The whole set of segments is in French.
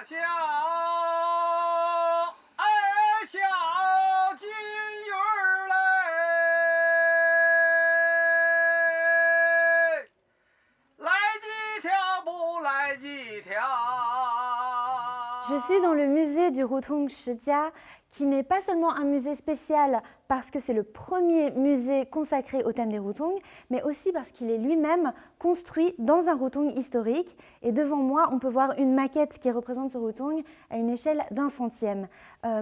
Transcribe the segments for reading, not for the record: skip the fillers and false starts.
小，哎，小金鱼儿嘞，来几条不来几条。 Je suis dans le musée du Rutung Shijia, qui n'est pas seulement un musée spécial parce que c'est le premier musée consacré au thème des Rutung, mais aussi parce qu'il est lui-même construit dans un Rutung historique. Et devant moi, on peut voir une maquette qui représente ce Rutung à une échelle d'1/100.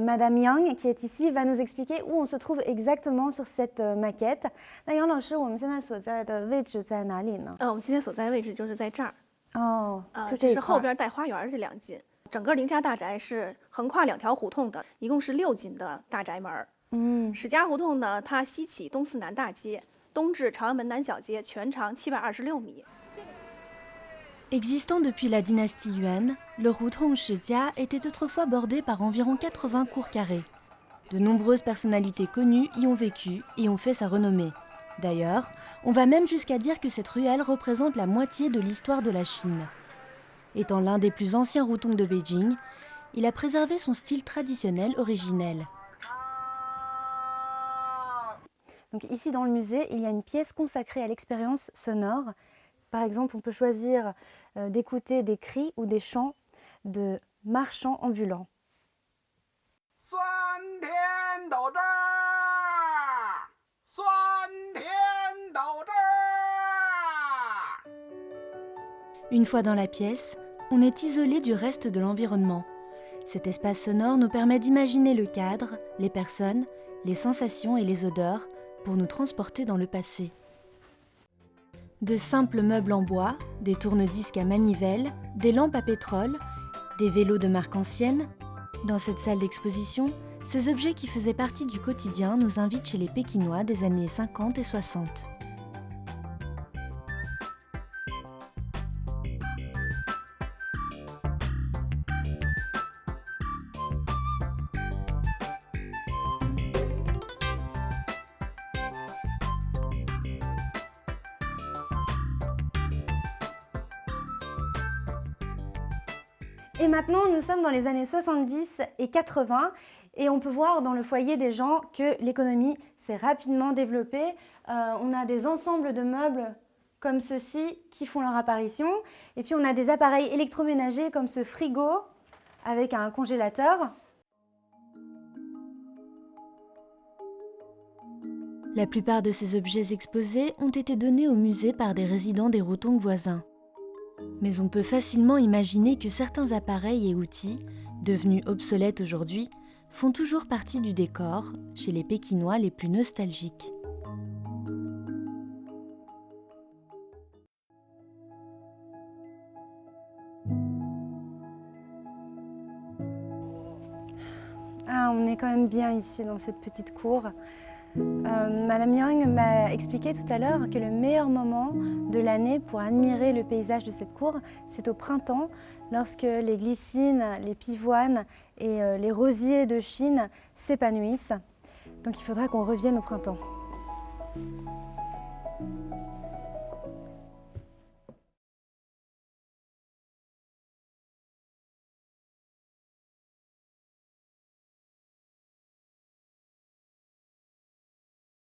Madame Yang, qui est ici, va nous expliquer où on se trouve exactement sur cette maquette. 那杨老师，我们现在所在的位置在哪里呢？我们今天所在的位置就是在这儿。哦，就这是这一块。后边带花园这2进。整个林家大宅是横跨2条胡同的，一共是6进的大宅门。史家胡同呢，它西起东四南大街，东至朝阳门南小街，全长726米。Existant depuis la dynastie Yuan, le Rutung Shijia était autrefois bordé par environ 80 cours carrés. De nombreuses personnalités connues y ont vécu et ont fait sa renommée. D'ailleurs, on va même jusqu'à dire que cette ruelle représente la moitié de l'histoire de la Chine. Étant l'un des plus anciens Rutung de Beijing, il a préservé son style traditionnel originel. Donc ici dans le musée, il y a une pièce consacrée à l'expérience sonore. Par exemple, on peut choisir d'écouter des cris ou des chants de marchands ambulants. Une fois dans la pièce, on est isolé du reste de l'environnement. Cet espace sonore nous permet d'imaginer le cadre, les personnes, les sensations et les odeurs pour nous transporter dans le passé. De simples meubles en bois, des tourne-disques à manivelle, des lampes à pétrole, des vélos de marque ancienne. Dans cette salle d'exposition, ces objets qui faisaient partie du quotidien nous invitent chez les Pékinois des années 50 et 60. Et maintenant, nous sommes dans les années 70 et 80 et on peut voir dans le foyer des gens que l'économie s'est rapidement développée. On a des ensembles de meubles comme ceux-ci qui font leur apparition et puis on a des appareils électroménagers comme ce frigo avec un congélateur. La plupart de ces objets exposés ont été donnés au musée par des résidents des Rutung voisins. Mais on peut facilement imaginer que certains appareils et outils, devenus obsolètes aujourd'hui, font toujours partie du décor chez les Pékinois les plus nostalgiques. Ah, on est quand même bien ici dans cette petite cour. Madame Yang m'a expliqué tout à l'heure que le meilleur moment de l'année pour admirer le paysage de cette cour, c'est au printemps, lorsque les glycines, les pivoines et les rosiers de Chine s'épanouissent. Donc il faudra qu'on revienne au printemps.